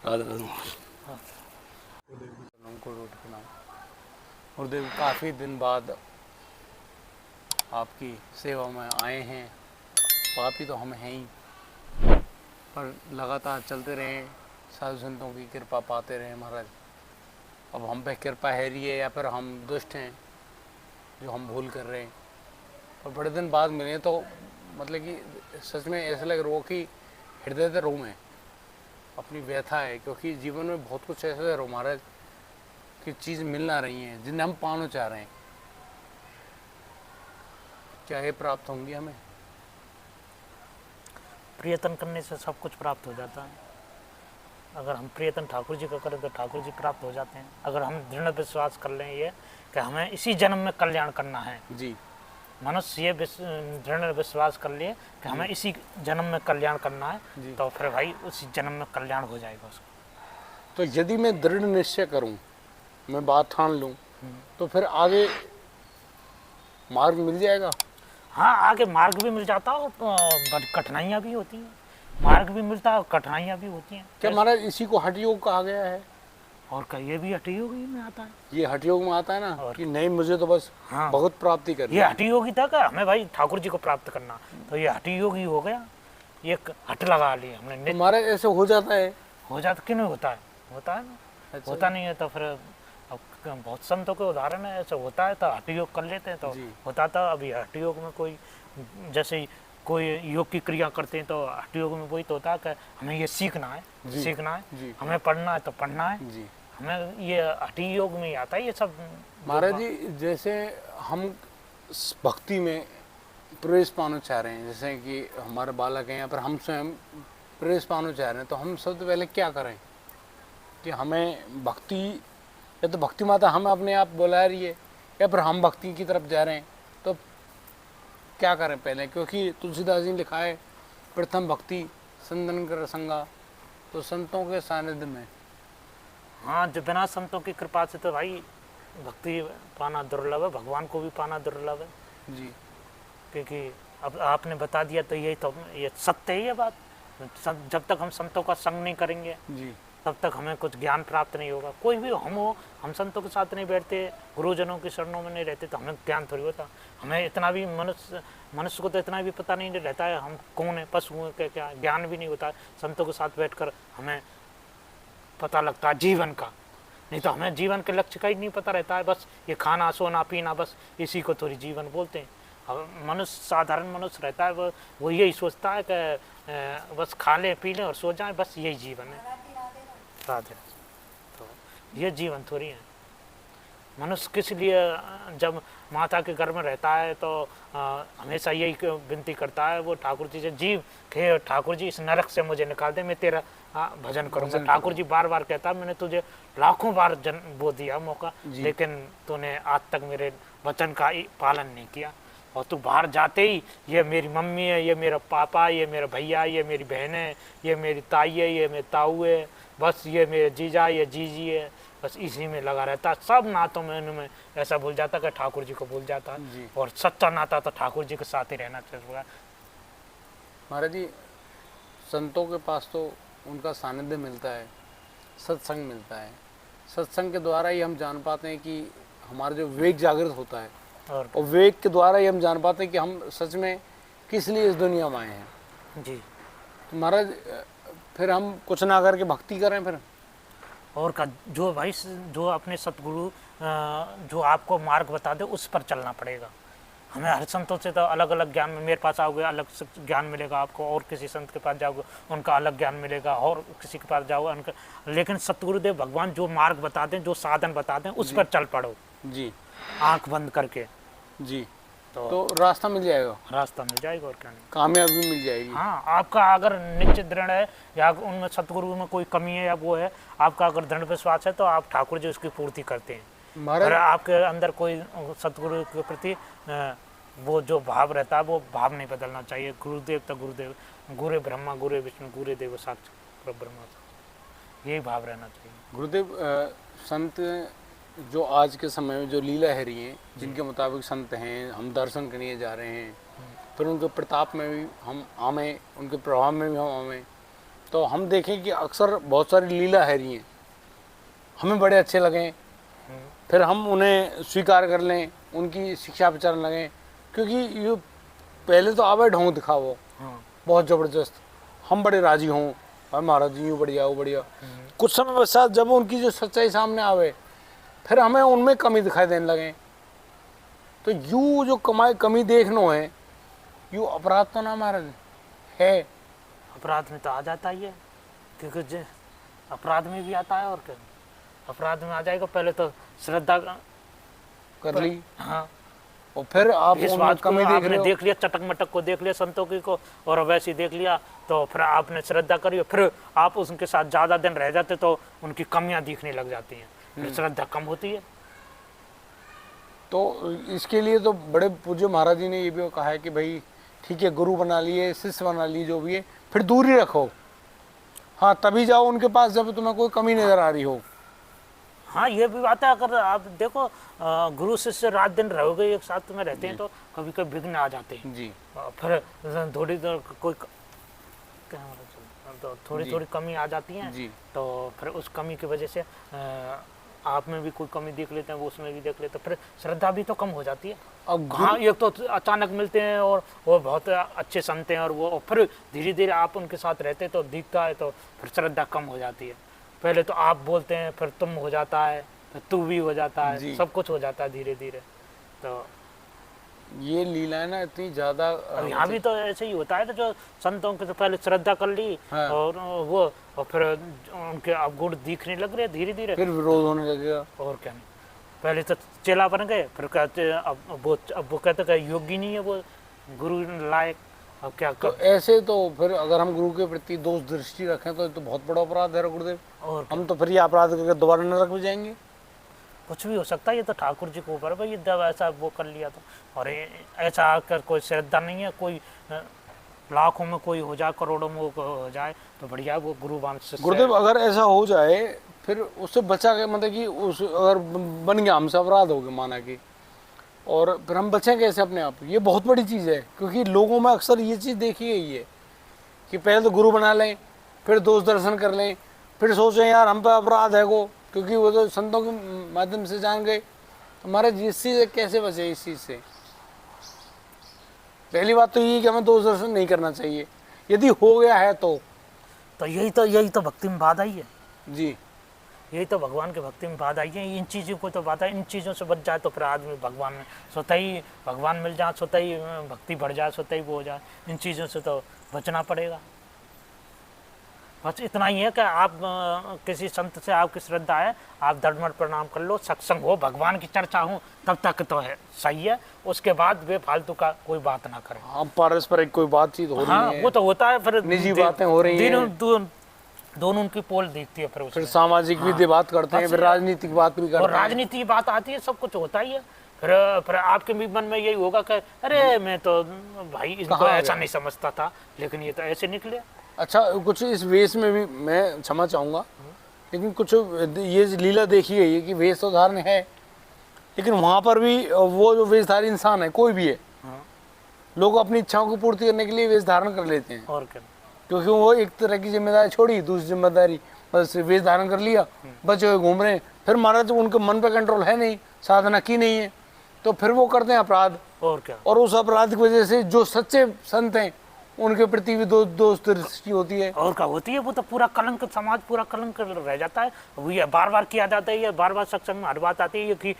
राधा राधा। उनको रोड के नाम गुरुदेव काफ़ी दिन बाद आपकी सेवा में आए हैं। पापी तो हम हैं ही, पर लगातार चलते रहें, साधु संतों की कृपा पाते रहें महाराज। अब हम पे कृपा है रही है या फिर हम दुष्ट हैं जो हम भूल कर रहे हैं। और बड़े दिन बाद मिले तो मतलब कि सच में ऐसा लग रहा हो कि हृदय से रो में अपनी व्यथा है, क्योंकि जीवन में बहुत कुछ ऐसे रो महाराज कि चीज़ मिल ना रही हैं जिन्हें हम पाना चाह रहे हैं। क्या ये प्राप्त होंगी हमें? प्रयत्न करने से सब कुछ प्राप्त हो जाता है। अगर हम प्रयत्न ठाकुर जी का करें तो ठाकुर जी प्राप्त हो जाते हैं। अगर हम दृढ़ विश्वास कर लें ये कि हमें इसी जन्म में कल्याण करना है, जी मनुष्य ये दृढ़ विश्वास कर लिए कि हमें इसी जन्म में कल्याण करना है, तो फिर भाई उसी जन्म में कल्याण हो जाएगा उसको। तो यदि मैं दृढ़ निश्चय करूं, मैं बात ठान लूं, तो फिर आगे मार्ग मिल जाएगा। हाँ, आगे मार्ग भी मिल जाता है और कठिनाइयाँ भी होती हैं। मार्ग भी मिलता है और कठिनाइयाँ भी होती हैं। क्या महाराज इसी को हठ योग कहा गया है? और क्या, ये भी हठ योग ही में आता है। ये हठ योग में आता है ना और कि नहीं मुझे तो बस हाँ, बहुत प्राप्ति करनी ये है। हठ योगी था क्या, हमें भाई ठाकुर जी को प्राप्त करना, तो ये हठ योगी हो गया। ये हठ लगा लिया हमने। तो महाराज ऐसे हो जाता है? हो जाता, क्यों नहीं होता है? होता है ना। अच्छा। होता नहीं है तो फिर अब बहुत संतों के उदाहरण है ऐसे होता है, तो हठ योग कर लेते हैं तो जी। होता था। अभी हठ योग में कोई जैसे कोई योग की क्रिया करते हैं तो हठ योग में वही तो होता है कि हमें ये सीखना है, जी। सीखना है, जी। हमें पढ़ना है तो पढ़ना है। जी हमें ये हठ योग में ही आता है ये सब। महाराज जी, जैसे हम भक्ति में प्रवेश पाना चाह रहे हैं, जैसे कि हमारे बालक हैं या फिर हम स्वयं प्रवेश पाना चाह रहे हैं, तो हम सबसे पहले क्या करें कि हमें भक्ति, या तो भक्ति माता हमें अपने आप बुला रही है या फिर हम भक्ति की तरफ जा रहे हैं, तो क्या करें पहले? क्योंकि तुलसीदास जी ने लिखा है प्रथम भक्ति संतन कर संगा, तो संतों के सानिध्य में। हाँ, जो बिना संतों की कृपा से तो भाई भक्ति पाना दुर्लभ है, भगवान को भी पाना दुर्लभ है। जी क्योंकि अब आपने बता दिया तो यही तो ये सत्य है ये बात। जब तक हम संतों का संग नहीं करेंगे जी तब तक हमें कुछ ज्ञान प्राप्त नहीं होगा। कोई भी हम हो, हम संतों के साथ नहीं बैठते, गुरुजनों की शरणों में नहीं रहते तो हमें ज्ञान थोड़ी होता। हमें इतना भी मनुष्य को तो इतना भी पता नहीं रहता है हम कौन है, पशु हैं क्या, ज्ञान भी नहीं होता है। संतों के साथ बैठकर हमें पता लगता है जीवन का। नहीं तो हमें जीवन के लक्ष्य का ही नहीं पता रहता है, बस ये खाना सोना पीना, बस इसी को थोड़ी जीवन बोलते हैं। अब मनुष्य, साधारण मनुष्य रहता है वो यही सोचता है कि बस खा लें पी लें और सो जाएं, बस यही जीवन है। राधे। तो ये जीवन थोड़ी है। मनुष्य किस लिए जब माता के घर में रहता है तो हमेशा यही विनती करता है वो ठाकुर जी से, जीव हे ठाकुर जी इस नरक से मुझे निकाल दे, मैं तेरा भजन करूँगा। ठाकुर जी बार बार कहता, मैंने तुझे लाखों बार वो दिया मौका, लेकिन तूने आज तक मेरे वचन का पालन नहीं किया। और तू बाहर जाते ही ये मेरी मम्मी है, ये मेरा पापा, ये मेरा भैया, ये मेरी बहन है, ये मेरी ताई है, ये मेरे ताऊ है, बस ये मेरे जीजा, ये जीजी है, बस इसी में लगा रहता। सब नातों में उनमें ऐसा भूल जाता कि ठाकुर जी को भूल जाता है। और सच्चा नाता तो ठाकुर जी के साथ ही रहना चाहिए। महाराज जी, संतों के पास तो उनका सानिध्य मिलता है, सत्संग मिलता है। सत्संग के द्वारा ही हम जान पाते हैं कि हमारा जो विवेक जागृत होता है, और विवेक के द्वारा ही हम जान पाते हैं कि हम सच में किस लिए इस दुनिया में आए हैं। जी। तो महाराज फिर हम कुछ ना करके भक्ति करें फिर? और का जो भाई जो अपने सतगुरु जो आपको मार्ग बता दे उस पर चलना पड़ेगा। हमें हर संतों से तो अलग अलग ज्ञान, मेरे पास आओगे अलग ज्ञान मिलेगा आपको, और किसी संत के पास जाओगे उनका अलग ज्ञान मिलेगा, और किसी के पास जाओगे उनका। लेकिन सतगुरुदेव भगवान जो मार्ग बता दें, जो साधन बता दें, उस पर चल पड़ो जी, आंख बंद करके जी। तो रास्ता मिल जाएगा, रास्ता मिल जाएगा, और क्या नहीं, कामयाबी मिल जाएगी। हाँ, आपका अगर निश्चित दृढ़ है या उनमें सतगुरु में कोई कमी है या वो है, आपका अगर दृढ़ विश्वास है तो आप ठाकुर जी उसकी पूर्ति करते हैं। अगर आपके अंदर कोई सतगुरु के प्रति वो जो भाव रहता है वो भाव नहीं बदलना चाहिए। गुरुदेव तो गुरुदेव, गुरु ब्रह्मा गुरु विष्णु गुरु देव साक्षात ब्रह्मा, यही भाव रहना चाहिए। गुरुदेव, संत जो आज के समय में जो लीला है रही हैं, जिनके मुताबिक संत हैं, हम दर्शन करने जा रहे हैं, फिर उनके प्रताप में भी हम आमें, उनके प्रभाव में भी हम आमें, तो हम देखें कि अक्सर बहुत सारी लीला हैरी हैं, हमें बड़े अच्छे लगें, फिर हम उन्हें स्वीकार कर लें, उनकी शिक्षा प्रचारण लगें, क्योंकि ये पहले तो आवे ढोंग दिखाओ बहुत ज़बरदस्त, हम बड़े राजी हों, भाई महाराज जी यूँ बढ़िया वो बढ़िया। कुछ समय पश्चात जब उनकी जो सच्चाई सामने आवे, फिर हमें उनमें कमी दिखाई देने लगे। तो यूँ जो कमी देखना है, यूँ अपराध तो ना महाराज है। अपराध में तो आ जाता ही है, क्योंकि अपराध में भी आता है। और क्या अपराध में आ जाएगा, पहले तो श्रद्धा कर ली, हाँ, और फिर आप इस उनमें बात को कमी देख आपने रहे हो। देख लिया, चटक मटक को देख लिया, संतों की को, और वैसे ही देख लिया, तो फिर आपने श्रद्धा करी, फिर आप उनके साथ ज़्यादा दिन रह जाते तो उनकी कमियां दिखने लग जाती हैं, फिर श्रद्धा कम होती है। तो इसके लिए तो बड़े पूज्य महाराज जी ने ये भी कहा है कि भाई ठीक है, गुरु बना लिए, शिष्य बना लिए, जो भी है, फिर दूरी रखो। हाँ, तभी जाओ उनके पास जब तुम्हें कोई कमी नजर आ रही हो। हाँ, ये भी बात है। अगर आप देखो गुरु शिष्य रात दिन रहोगे एक साथ में रहते हैं तो कभी कभी विघ्न आ जाते हैं जी, फिर थोड़ी देर कोई तो थोड़ी थोड़ी कमी आ जाती है, जी, तो फिर उस कमी की वजह से आप में भी कोई कमी देख लेते हैं, वो उसमें भी देख लेते हैं, फिर श्रद्धा भी तो कम हो जाती है। अब हाँ, एक तो अचानक मिलते हैं और वो बहुत अच्छे संत हैं, और वो और फिर धीरे धीरे आप उनके साथ रहते तो दिखता है, तो फिर श्रद्धा कम हो जाती है। पहले तो आप बोलते हैं, फिर तुम हो जाता है, फिर तू भी हो जाता है, सब कुछ हो जाता है धीरे धीरे। तो ये लीलाएं ना इतनी ज्यादा, अब यहाँ भी तो ऐसे ही होता है ना, जो संतों के तो पहले श्रद्धा कर ली, हाँ। और फिर उनके अवगुण दिखने लग रहे धीरे धीरे, फिर विरोध होने लगेगा। और क्या नहीं, पहले तो चेला बन गए, फिर कहते अब वो कहते कि योगी नहीं है वो गुरु लायक, अब क्या तो ऐसे तो फिर अगर हम गुरु के प्रति दोष दृष्टि रखें तो ये तो बहुत बड़ा अपराध है गुरुदेव। और हम तो फिर ये अपराध करके दोबारा नरक में जाएंगे। कुछ भी हो सकता है, ये तो ठाकुर जी के ऊपर है भाई, जब ऐसा वो कर लिया तो। और ऐसा आकर कोई श्रद्धा नहीं है, कोई लाखों में कोई हो जाए, करोड़ों में हो जाए तो बढ़िया, वो गुरु वंश से। गुरुदेव अगर ऐसा हो जाए फिर उससे बचा के, मतलब कि उस अगर बन गया हमसे अपराध हो गया माना कि, और फिर हम बचें कैसे अपने आप, ये बहुत बड़ी चीज़ है। क्योंकि लोगों में अक्सर ये चीज़ देखी गई है कि पहले तो गुरु बना लें, फिर दोष दर्शन कर लें, फिर सोचें यार हम पे अपराध है को, क्योंकि वो तो संतों के माध्यम से जान गए। हमारे इस चीज़ से कैसे बचे इस चीज़ से? पहली बात तो ये कि हमें दोष दर्शन नहीं करना चाहिए, यदि हो गया है तो यही तो भक्ति में बाधा ही है जी, यही तो भगवान के भक्ति में बाधा ही है। इन चीज़ों को तो बाधा, इन चीज़ों से बच जाए तो फिर आदमी भगवान में स्वतः ही भगवान मिल जाए, स्वतः ही भक्ति बढ़ जाए, स्वतः ही वो हो जाए। इन चीज़ों से तो बचना पड़ेगा। बस इतना ही है कि आप किसी संत से आपकी श्रद्धा है, आप दंडवत प्रणाम कर लो, सत्संग हो, भगवान की चर्चा हो, तब तक तो है सही है। उसके बाद वे फालतू का कोई बात ना करें। हाँ, पारस्परिक कोई बातचीत हो हाँ, रही है, वो तो होता है, फिर निजी बातें हो रही हैं, दोनों उनकी पोल दिखती है, फिर फिर सामाजिक भी बात करते हैं, फिर राजनीतिक बात भी करते और हैं, राजनीति की बात आती है, सब कुछ होता ही है। फिर आपके भी मन में यही होगा कि अरे मैं तो भाई इनको ऐसा नहीं समझता था, लेकिन ये तो ऐसे निकले। अच्छा, कुछ इस वेश में भी मैं क्षमा चाहूँगा, लेकिन कुछ ये लीला देखी गई है कि वेश तो धारण है, लेकिन वहाँ पर भी वो जो वेशधारी इंसान है, कोई भी है, लोग अपनी इच्छाओं की पूर्ति करने के लिए वेश धारण कर लेते हैं। और क्या, क्योंकि वो एक तरह की जिम्मेदारी छोड़ी, दूसरी जिम्मेदारी बस वेश धारण कर लिया, बचे हुए घूम रहे हैं। फिर महाराज उनके मन पे कंट्रोल है नहीं, साधना की नहीं है, तो फिर वो करते हैं अपराध। और क्या, और उस अपराध की वजह से जो सच्चे संत हैं उनके प्रति भी दोष दृष्टि होती है। और क्या होती है, वो तो पूरा कलंक, समाज पूरा कलंक रह जाता है। वो ये बार बार किया जाता है, ये बार बार सत्संग में हर बात आती है कि